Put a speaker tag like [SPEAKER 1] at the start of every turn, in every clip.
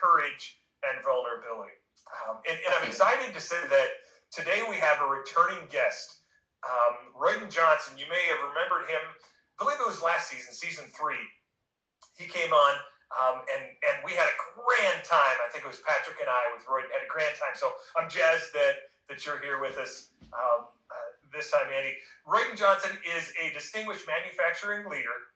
[SPEAKER 1] courage and vulnerability. And I'm excited to say that today we have a returning guest, Royden Johnson. You may have remembered him. I believe it was last season, season 3. He came on, and we had a grand time. I think it was Patrick and I with Royden had a grand time. So I'm jazzed that you're here with us this time, Andy. Royden Johnson is a distinguished manufacturing leader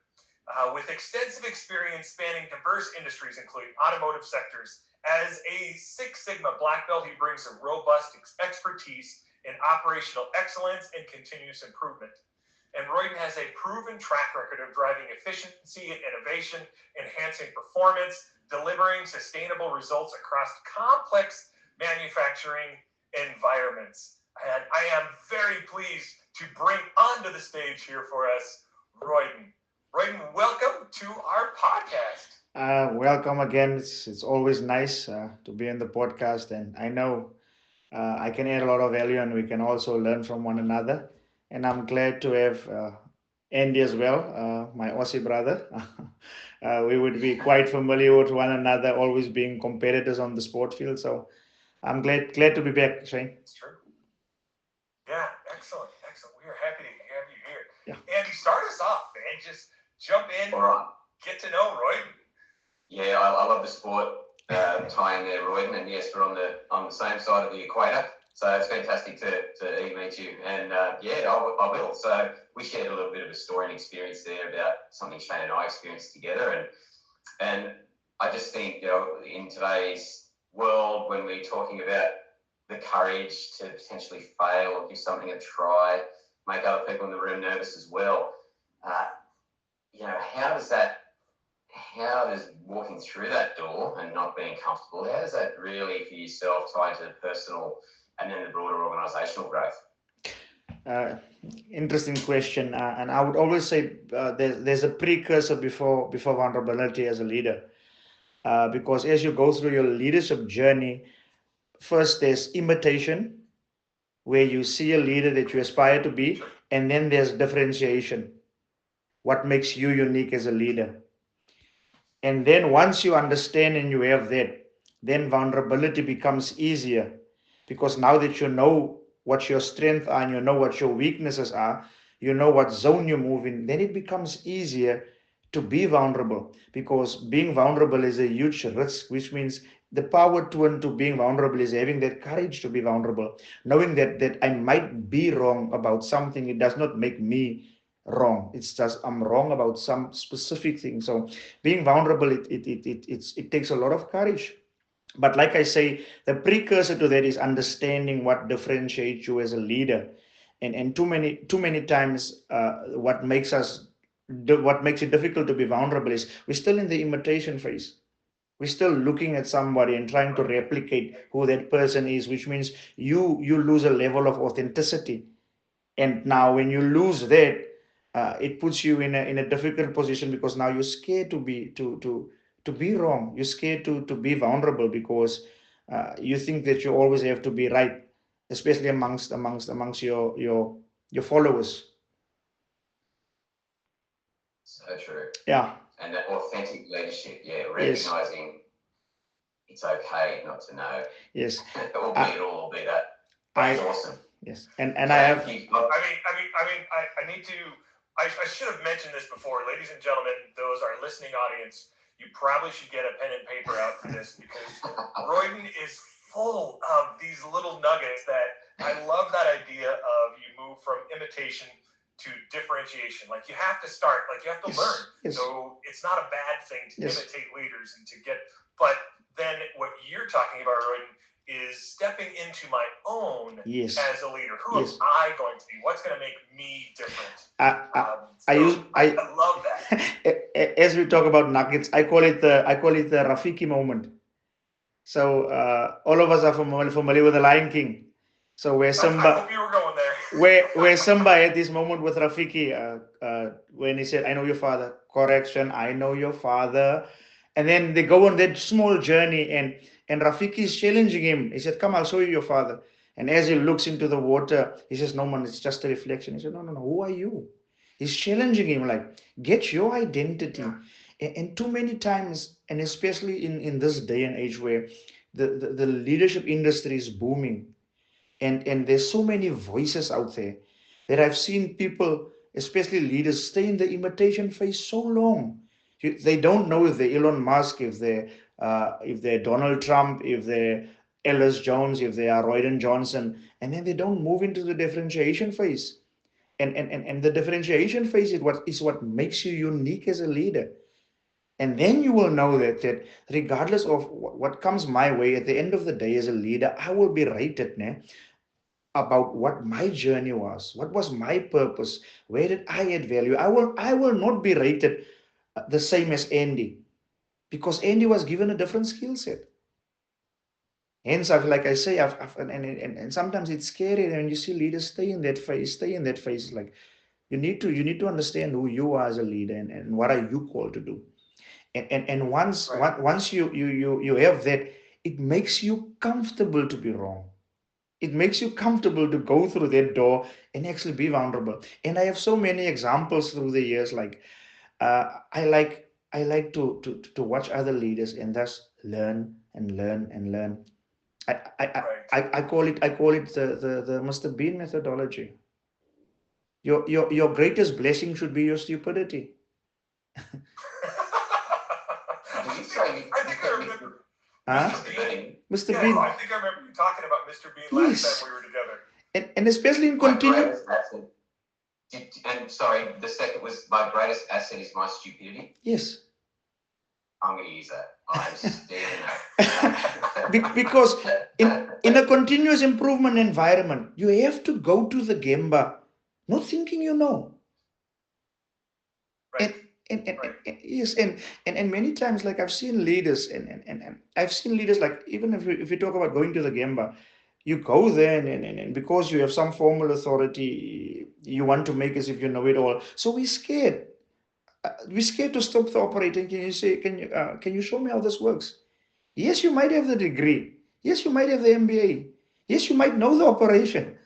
[SPEAKER 1] with extensive experience spanning diverse industries, including automotive sectors. As a Six Sigma Black Belt, he brings a robust expertise in operational excellence and continuous improvement. And Royden has a proven track record of driving efficiency and innovation, enhancing performance, delivering sustainable results across complex manufacturing environments. And I am very pleased to bring onto the stage here for us, Royden. Royden, welcome to our podcast.
[SPEAKER 2] Welcome again. It's always nice to be in the podcast, and I know I can add a lot of value, and we can also learn from one another. And I'm glad to have Andy as well, my Aussie brother. We would be quite familiar with one another, always being competitors on the sport field. So I'm glad to be back, Shane.
[SPEAKER 1] It's true. Yeah, excellent. We are happy to have you here.
[SPEAKER 2] Yeah.
[SPEAKER 1] Andy, start us off, man. Just jump in,
[SPEAKER 3] All right.
[SPEAKER 1] get to know Royden.
[SPEAKER 3] Yeah, I love the sport tie in there, Royden, and yes, we're on the same side of the equator, so it's fantastic to meet you. And yeah, I will. So we shared a little bit of a story and experience there about something Shane and I experienced together, and I just think, you know, in today's world, when we're talking about the courage to potentially fail or give something a try, make other people in the room nervous as well, you know, how does walking through that door and not being comfortable, how does that really for yourself tie into personal and then the broader organisational growth?
[SPEAKER 2] Interesting question, and I would always say there's a precursor before vulnerability as a leader, because as you go through your leadership journey, first there's imitation, where you see a leader that you aspire to be, and then there's differentiation, what makes you unique as a leader. And then once you understand and you have that, then vulnerability becomes easier, because now that you know what your strengths are and you know what your weaknesses are, you know what zone you move in, then it becomes easier to be vulnerable, because being vulnerable is a huge risk, which means the power to being vulnerable is having that courage to be vulnerable, knowing that I might be wrong about something. It does not make me wrong. It's just I'm wrong about some specific thing. So being vulnerable, it takes a lot of courage. But like I say, the precursor to that is understanding what differentiates you as a leader. And too many times, what makes it difficult to be vulnerable is we're still in the imitation phase. We're still looking at somebody and trying to replicate who that person is, which means you lose a level of authenticity. And now when you lose that, it puts you in a difficult position, because now you're scared to be wrong. You're scared to be vulnerable, because you think that you always have to be right, especially amongst your followers.
[SPEAKER 3] So true.
[SPEAKER 2] Yeah.
[SPEAKER 3] And that authentic leadership, yeah,
[SPEAKER 2] Yes.
[SPEAKER 3] recognising it's okay not to know.
[SPEAKER 2] Yes.
[SPEAKER 3] Or be that.
[SPEAKER 2] I-
[SPEAKER 3] That's awesome.
[SPEAKER 2] Yes. And I have.
[SPEAKER 1] I need to. I should have mentioned this before, ladies and gentlemen. Those our listening audience, you probably should get a pen and paper out for this, because Royden is full of these little nuggets that I love. That idea of you move from imitation to differentiation. Like you have to start. Like you have to learn.
[SPEAKER 2] Yes.
[SPEAKER 1] So it's not a bad thing to
[SPEAKER 2] Yes.
[SPEAKER 1] imitate leaders and to get. But then what you're talking about, Royden, is stepping into my own
[SPEAKER 2] Yes.
[SPEAKER 1] as a leader. Who
[SPEAKER 2] Yes.
[SPEAKER 1] am I going to be? What's going to make me different?
[SPEAKER 2] I
[SPEAKER 1] love that.
[SPEAKER 2] As we talk about nuggets, I call it the Rafiki moment. So all of us are familiar with the Lion King. So where
[SPEAKER 1] I
[SPEAKER 2] Simba,
[SPEAKER 1] hope you were going there.
[SPEAKER 2] where Simba had this moment with Rafiki, when he said, "I know your father." Correction, I know your father. And then they go on that small journey, and Rafiki is challenging him. He said, "Come, I'll show you your father." And as he looks into the water, he says, "No, man, it's just a reflection." He said, "No, no, no. Who are you?" He's challenging him, like, get your identity. And too many times and especially in this day and age where the leadership industry is booming, and there's so many voices out there that I've seen people, especially leaders, stay in the imitation phase so long. They don't know if they're Elon Musk, if they're Donald Trump, if they're Ellis Jones, if they are Roydon Johnson, and then they don't move into the differentiation phase. And the differentiation phase is what makes you unique as a leader. And then you will know that regardless of what comes my way, at the end of the day as a leader, I will be rated about what my journey was, what was my purpose, where did I add value. I will not be rated the same as Andy, because Andy was given a different skill set. Hence, like I say, and sometimes it's scary when you see leaders stay in that phase. Like you need to understand who you are as a leader, and what are you called to do. And once
[SPEAKER 1] Right.
[SPEAKER 2] once you have that, it makes you comfortable to be wrong. It makes you comfortable to go through that door and actually be vulnerable. And I have so many examples through the years. Like I like to watch other leaders and thus learn and learn and learn. I I I,
[SPEAKER 1] Right.
[SPEAKER 2] I call it the Mr. Bean methodology. Your greatest blessing should be your stupidity.
[SPEAKER 3] Did you say
[SPEAKER 1] I think I remember
[SPEAKER 2] Huh?
[SPEAKER 1] Mr. Bean.
[SPEAKER 2] Mr.
[SPEAKER 1] Yeah,
[SPEAKER 2] Bean.
[SPEAKER 1] I think I remember you talking about Mr. Bean last
[SPEAKER 2] Yes.
[SPEAKER 1] time we were together.
[SPEAKER 2] And especially in
[SPEAKER 3] my
[SPEAKER 2] continue.
[SPEAKER 3] greatest asset? And sorry, the second was my greatest asset is my stupidity.
[SPEAKER 2] Yes.
[SPEAKER 3] I'm going to use that. I'm stealing that.
[SPEAKER 2] Because in a continuous improvement environment, you have to go to the Gemba, not thinking you know.
[SPEAKER 1] Right.
[SPEAKER 2] And yes, and many times, like I've seen leaders, and I've seen leaders, like even if you talk about going to the Gemba, you go there, and because you have some formal authority, you want to make as if you know it all. So we're scared. We're scared to stop the operating. Can you show me how this works? Yes, you might have the degree. Yes, you might have the MBA. Yes, you might know the operation.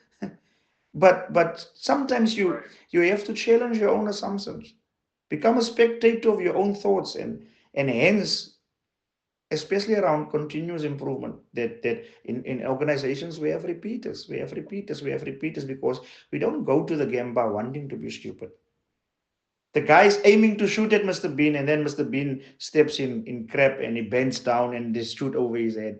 [SPEAKER 2] But sometimes you
[SPEAKER 1] Right.
[SPEAKER 2] you have to challenge your own assumptions. Become a spectator of your own thoughts, and hence, especially around continuous improvement, that in organizations we have repeaters, because we don't go to the Gemba wanting to be stupid. The guy's aiming to shoot at Mr. Bean, and then Mr. Bean steps in crap, and he bends down and they shoot over his head.